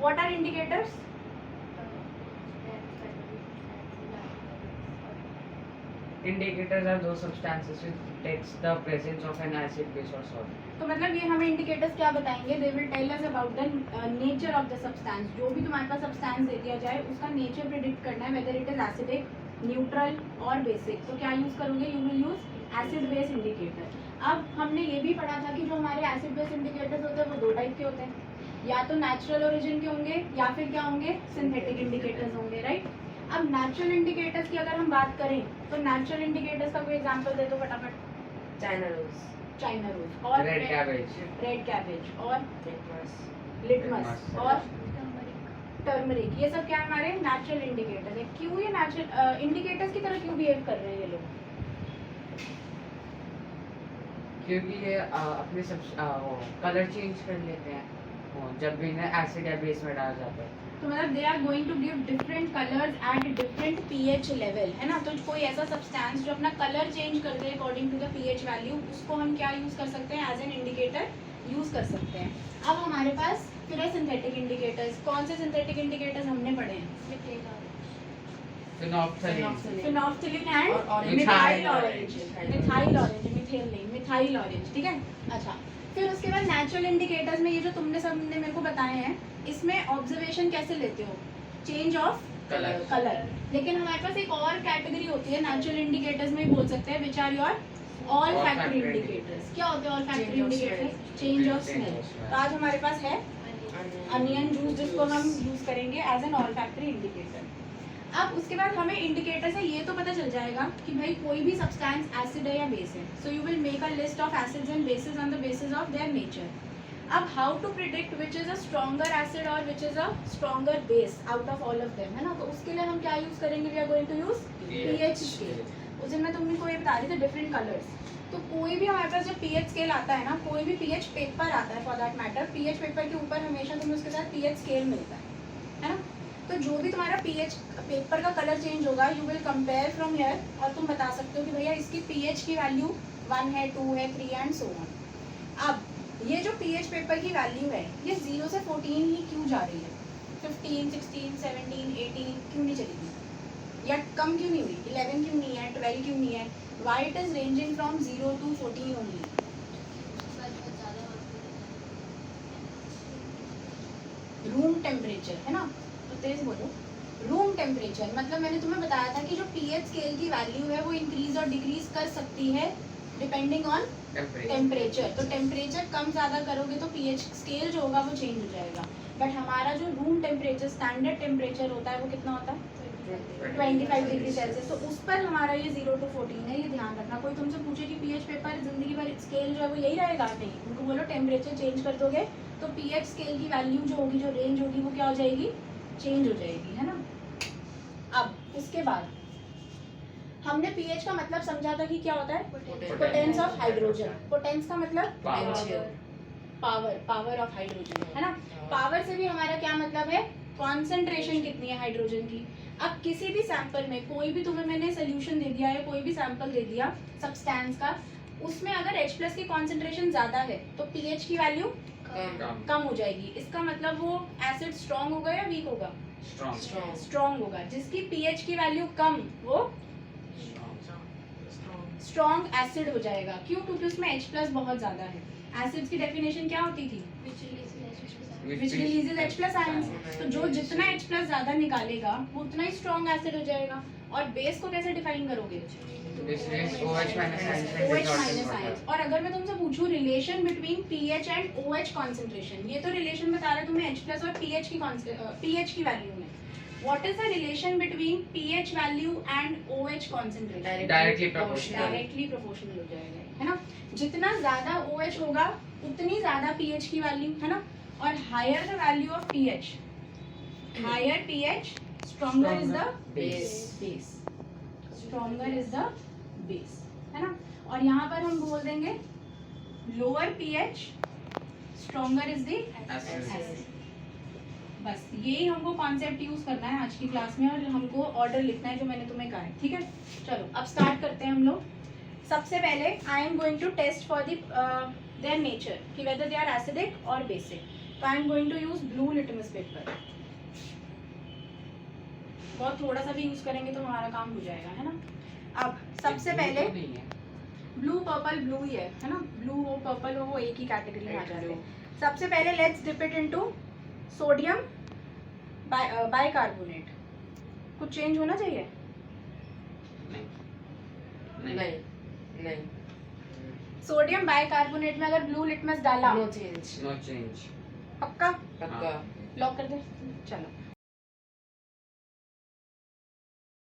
What are indicators? Indicators are those substances which detects the presence of an acid, base or salt. तो मतलब ये हमें indicators क्या बताएंगे? They will tell us about the nature of the substance. जो भी तुम्हारे पास substance दे दिया जाए उसका नेचर प्रिडिक्ट करना है, whether it is acidic, neutral और बेसिक. तो क्या यूज करोगे? You will use acid base indicator. अब हमने ये भी पढ़ा था कि जो हमारे एसिड बेस इंडिकेटर्स होते हैं वो दो टाइप के होते हैं, या तो नेचुरल ओरिजिन के होंगे या फिर क्या होंगे? सिंथेटिक इंडिकेटर्स होंगे, राइट? अब नेचुरल इंडिकेटर्स की अगर हम बात करें तो नेचुरल इंडिकेटर्स का कोई एग्जांपल दे दो फटाफट. चाइना रोज, चाइना रोज और रेड कैबेज, रेड कैबेज और लिटमस, लिटमस और टर्मरिक. ये सब क्या है? हमारे नेचुरल इंडिकेटर है. क्यों ये नेचुरल इंडिकेटर्स की तरह क्यों बिहेव कर रहे हैं ये लोग? क्योंकि ये अपने सब कलर चेंज कर लेते हैं जब भी इन्हें एसिड या बेस में डाला जाता है. तो मतलब they are going to give different colours at different pH level, है ना? तो कोई ऐसा सब्सटेंस जो अपना कलर चेंज कर दे according to the pH value, उसको हम क्या यूज कर सकते हैं? एज एन इंडिकेटर यूज कर सकते हैं. अब हमारे पास फिर है सिंथेटिक इंडिकेटर्स. कौन से सिंथेटिक इंडिकेटर्स हमने पढ़े हैं? Phenolphthalein, phenolphthalein and methyl methyl orange. Orange. Methyl orange, methyl नहीं, मिथाइल ऑरेंज, ठीक है? अच्छा, फिर उसके बाद नेचुरल इंडिकेटर्स में ये जो तुमने सबने मेरे को बताए हैं, इसमें ऑब्जर्वेशन कैसे लेते हो? Change of colour. लेकिन हमारे पास एक और कैटेगरी होती है नेचुरल इंडिकेटर्स में, बोल सकते हैं which are your olfactory indicators. क्या होते हैं olfactory indicators? Change of smell. तो आज हमारे पास है अनियन जूस, जिसको हम यूज करेंगे as an olfactory indicator. अब उसके बाद हमें इंडिकेटर से ये तो पता चल जाएगा कि भाई कोई भी सब्सटेंस एसिड है या बेस है. So you will make a list of acids and bases on the basis of their nature. अब how to predict which is a stronger acid और which is a stronger base out of all of them, है ना? तो उसके लिए हम क्या use करेंगे? We are going to use pH scale. उस दिन मैं तुमको ये बता रही थी डिफरेंट कलर्स. तो कोई भी हमारे पास जब पीएच स्केल आता है ना, कोई भी पीएच पेपर आता है for that matter, pH paper के ऊपर हमेशा तुम्हें उसके साथ पीएच स्केल मिलता है ना? तो जो भी तुम्हारा पीएच पेपर का कलर चेंज होगा, you will compare from here और तुम बता सकते हो कि भैया इसकी पीएच की वैल्यू 1 है, 2 है, 3 एंड सो ऑन. अब ये जो पीएच पेपर की वैल्यू है, ये 0 से 14 ही क्यों जा रही है? 15, 16, 17, 18 क्यों नहीं चलेगी? या कम क्यों नहीं हुई? 11 क्यों नहीं है? 12 क्यों नहीं है? Why it is ranging from 0 to 14 only? Room temperature, है ना? तो तेज बोलो. रूम टेम्परेचर मतलब मैंने तुम्हें बताया था कि जो पीएच स्केल की वैल्यू है वो इंक्रीज और डिक्रीज कर सकती है डिपेंडिंग ऑन टेम्परेचर. तो टेम्परेचर कम ज़्यादा करोगे तो पीएच स्केल जो होगा वो चेंज हो जाएगा. बट हमारा जो रूम टेम्परेचर स्टैंडर्ड टेम्परेचर होता है वो कितना होता है? 25 डिग्री सेल्सियस. तो उस पर हमारा ये 0 to 14 है, ये ध्यान रखना. कोई तुमसे पूछे कि पीएच पेपर जिंदगी भर स्केल जो है वो यही रहेगा? नहीं. उनको बोलो टेम्परेचर चेंज कर दोगे तो पीएच स्केल की वैल्यू जो होगी, जो रेंज होगी, वो क्या हो जाएगी? चेंज हो जाएगी, है ना? अब उसके बाद हमने पीएच का मतलब समझा था कि क्या होता है? Potence of hydrogen. पोटेंस का मतलब पावर ऑफ हाइड्रोजन, है ना? पावर से भी हमारा क्या मतलब है? कॉन्सेंट्रेशन कितनी है हाइड्रोजन की. अब किसी भी सैंपल में कोई भी तुम्हें मैंने सोल्यूशन दे दिया है, कोई भी सैंपल दे दिया सब्सटेंस का, उसमें अगर H+ की कॉन्सेंट्रेशन ज्यादा है तो पीएच की वैल्यू कम हो जाएगी. इसका मतलब वो एसिड स्ट्रॉन्ग होगा या वीक होगा? स्ट्रॉन्ग होगा. जिसकी पीएच की वैल्यू कम, वो स्ट्रॉन्ग एसिड हो जाएगा. क्यों? क्योंकि उसमें H+ बहुत ज्यादा है. एसिड्स की डेफिनेशन क्या होती थी? which releases H+ ions. तो जो जितना H+ ज्यादा निकालेगा वो उतना ही स्ट्रॉन्ग एसिड हो जाएगा. और बेस को कैसे डिफाइन करोगे? OH- ions. और अगर मैं तुमसे पूछूं relation between pH and OH concentration, ये तो रिलेशन बता रहा है तुम्हें H+ और पीएच की वैल्यू में. What is the relation between pH value and OH concentration? Directly proportional. Directly proportional हो जाएगा, है ना? जितना ज्यादा OH होगा उतनी ज्यादा पीएच की वैल्यू, है ना? और higher the value of pH, higher pH, stronger is the base. Stronger is the base, है ना? और यहाँ पर हम बोल देंगे lower pH, stronger is the acid. बस यही हमको कॉन्सेप्ट यूज करना है आज की क्लास में, और हमको ऑर्डर लिखना है जो मैंने तुम्हें कहा है, ठीक है? चलो अब स्टार्ट करते हैं हम लोग. सबसे पहले I am going to test for their nature कि वेदर दे आर एसिडिक और बेसिक. तो I am going to use blue litmus paper. बहुत थोड़ा सा भी यूज करेंगे तो हमारा काम हो जाएगा, है ना। अब सबसे पहले नहीं है ब्लू पर्पल ब्लू ही है ना, ब्लू हो पर्पल हो वो एक ही कैटेगरी में आ Light जाते blue. हैं। सबसे पहले let's dip it into sodium bicarbonate. कुछ चेंज होना चाहिए? नहीं नहीं सोडियम बाइकार्बोनेट में अगर ब्लू लिटमस डाला नो चेंज नो चेंज पक्का पक्का लॉक कर दे। चलो